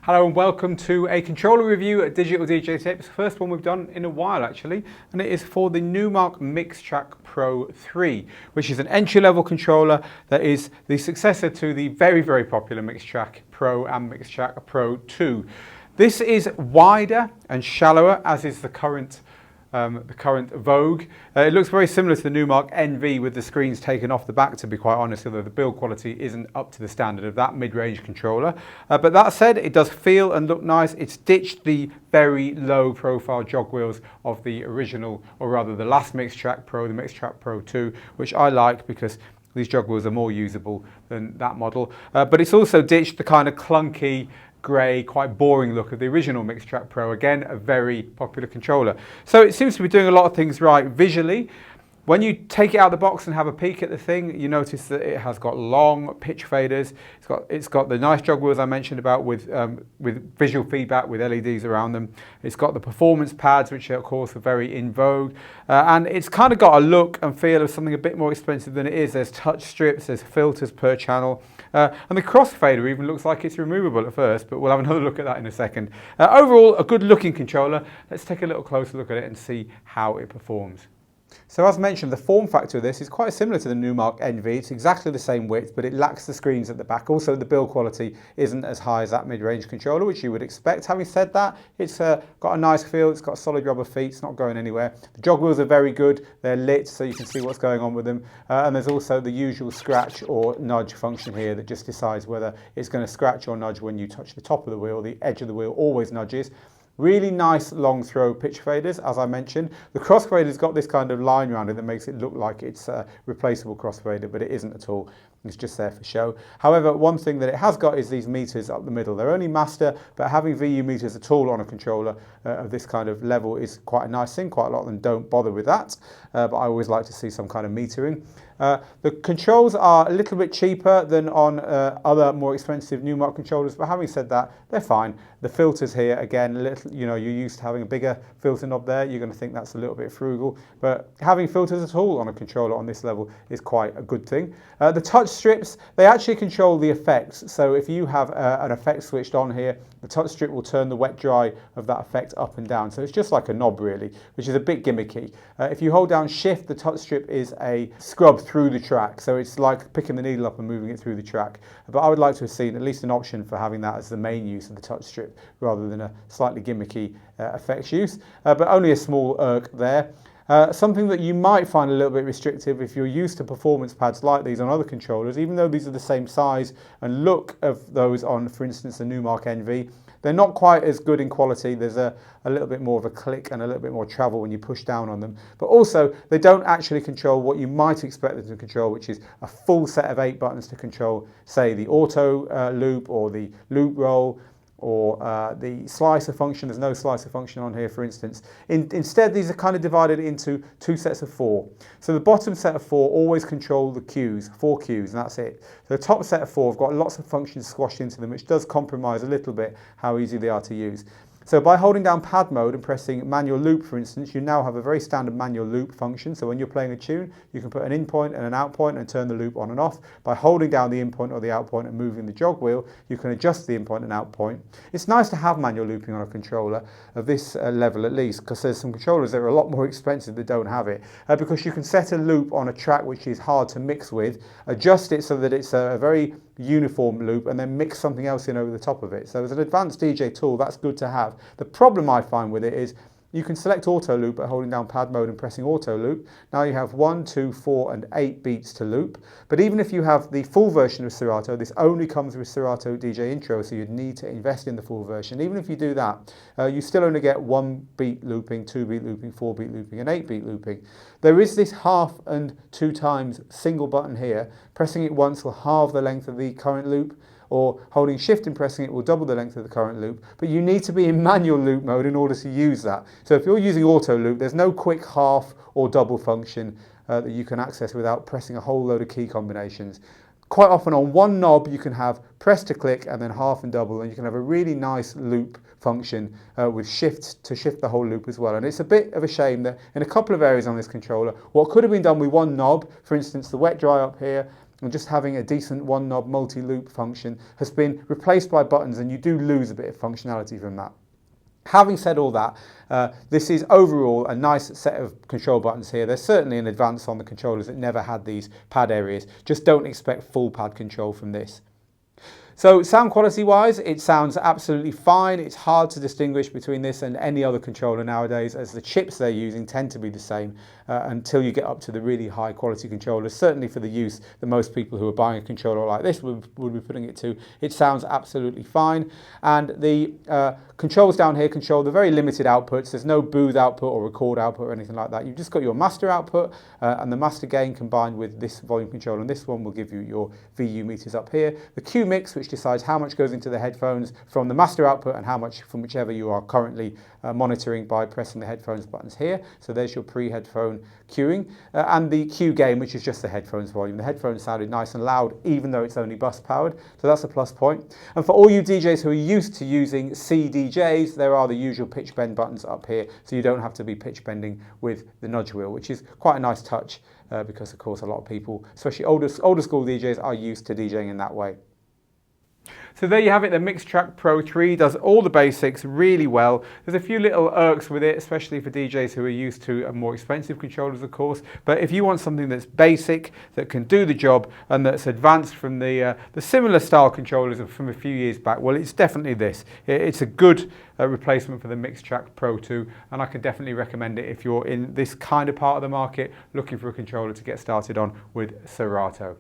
Hello and welcome to a controller review at Digital DJ Tips. First one we've done in a while actually, and it is for the Numark Mixtrack Pro 3, which is an entry-level controller that is the successor to the very popular Mixtrack Pro and Mixtrack Pro 2. This is wider and shallower, as is the current vogue. It looks very similar to the Numark NV with the screens taken off the back, to be quite honest, although the build quality isn't up to the standard of that mid-range controller. But that said, it does feel and look nice. It's ditched the very low profile jog wheels of the original, or rather the last Mixtrack Pro, the Mixtrack Pro 2, which I like because these jog wheels are more usable than that model. But it's also ditched the kind of clunky, grey, quite boring look of the original Mixtrack Pro. Again, a very popular controller. So it seems to be doing a lot of things right visually. When you take it out of the box and have a peek at the thing, you notice that it has got long pitch faders. It's got the nice jog wheels I mentioned about with visual feedback with LEDs around them. It's got the performance pads, which of course are very in vogue. And it's kind of got a look and feel of something a bit more expensive than it is. There's touch strips, there's filters per channel. And the crossfader even looks like it's removable at first, but we'll have another look at that in a second. Overall, a good looking controller. Let's take a little closer look at it and see how it performs. So as mentioned, the form factor of this is quite similar to the Numark NV. It's exactly the same width, but it lacks the screens at the back. Also, the build quality isn't as high as that mid-range controller, which you would expect. Having said that, it's got a nice feel. It's got a solid rubber feet. It's not going anywhere. The jog wheels are very good. They're lit, so you can see what's going on with them. And there's also the usual scratch or nudge function here that just decides whether it's going to scratch or nudge when you touch the top of the wheel. The edge of the wheel always nudges. Really nice long throw pitch faders, as I mentioned. The crossfader's got this kind of line around it that makes it look like it's a replaceable crossfader, but it isn't at all. It's just there for show. However, one thing that it has got is these meters up the middle. They're only master, but having VU meters at all on a controller of this kind of level is quite a nice thing. Quite a lot of them don't bother with that, but I always like to see some kind of metering. The controls are a little bit cheaper than on other more expensive Numark controllers, but having said that, they're fine. The filters here, again, you're used to having a bigger filter knob there. You're going to think that's a little bit frugal, but having filters at all on a controller on this level is quite a good thing. The touch strips, they actually control the effects. So if you have an effect switched on here, the touch strip will turn the wet dry of that effect up and down. So it's just like a knob really, which is a bit gimmicky. If you hold down shift, the touch strip is a scrub through the track. So it's like picking the needle up and moving it through the track. But I would like to have seen at least an option for having that as the main use of the touch strip rather than a slightly gimmicky effects use. But only a small irk there. Something that you might find a little bit restrictive if you're used to performance pads like these on other controllers, even though these are the same size and look of those on, for instance, the Numark NV, they're not quite as good in quality. There's a little bit more of a click and a little bit more travel when you push down on them. But also, they don't actually control what you might expect them to control, which is a full set of 8 buttons to control, say, the auto loop or the loop roll, or the slicer function. There's no slicer function on here, for instance. Instead, these are kind of divided into 2 sets of 4. So the bottom set of 4 always control the cues, 4 cues, and that's it. So the top set of 4 have got lots of functions squashed into them, which does compromise a little bit how easy they are to use. So by holding down pad mode and pressing manual loop, for instance, you now have a very standard manual loop function. So when you're playing a tune, you can put an in point and an out point and turn the loop on and off. By holding down the in point or the out point and moving the jog wheel, you can adjust the in point and out point. It's nice to have manual looping on a controller of this level at least, because there's some controllers that are a lot more expensive that don't have it. Because you can set a loop on a track which is hard to mix with, adjust it so that it's a very uniform loop, and then mix something else in over the top of it. So as an advanced DJ tool, that's good to have. The problem I find with it is you can select auto loop by holding down pad mode and pressing auto loop. Now you have 1, 2, 4 and 8 beats to loop. But even if you have the full version of Serato, this only comes with Serato DJ Intro, so you'd need to invest in the full version. Even if you do that, you still only get 1 beat looping, 2 beat looping, 4 beat looping and 8 beat looping. There is this half and 2 times single button here. Pressing it once will halve the length of the current loop, or holding shift and pressing it will double the length of the current loop, but you need to be in manual loop mode in order to use that. So if you're using auto loop, there's no quick half or double function that you can access without pressing a whole load of key combinations. Quite often on one knob you can have press to click and then half and double, and you can have a really nice loop function with shifts to shift the whole loop as well. And it's a bit of a shame that in a couple of areas on this controller, what could have been done with one knob, for instance the wet dry up here, and just having a decent one knob multi-loop function has been replaced by buttons, and you do lose a bit of functionality from that. Having said all that, this is overall a nice set of control buttons here. There's certainly an advance on the controllers that never had these pad areas. Just don't expect full pad control from this. So sound quality wise, it sounds absolutely fine. It's hard to distinguish between this and any other controller nowadays, as the chips they're using tend to be the same until you get up to the really high quality controllers. Certainly for the use that most people who are buying a controller like this would be putting it to, it sounds absolutely fine. And the controls down here control the very limited outputs. There's no booth output or record output or anything like that. You've just got your master output and the master gain combined with this volume control, and this one will give you your VU meters up here. The Q mix, which decides how much goes into the headphones from the master output and how much from whichever you are currently monitoring by pressing the headphones buttons here. So there's your pre-headphone queuing, and the Q gain, which is just the headphones volume. The headphones sounded nice and loud even though it's only bus powered, so that's a plus point. And for all you DJs who are used to using CDJs, there are the usual pitch bend buttons up here, so you don't have to be pitch bending with the nudge wheel, which is quite a nice touch because of course a lot of people, especially older school DJs, are used to DJing in that way. So there you have it, the Mixtrack Pro 3 does all the basics really well. There's a few little irks with it, especially for DJs who are used to more expensive controllers, of course. But if you want something that's basic, that can do the job, and that's advanced from the similar style controllers from a few years back, well, it's definitely this. It's a good replacement for the Mixtrack Pro 2, and I can definitely recommend it if you're in this kind of part of the market looking for a controller to get started on with Serato.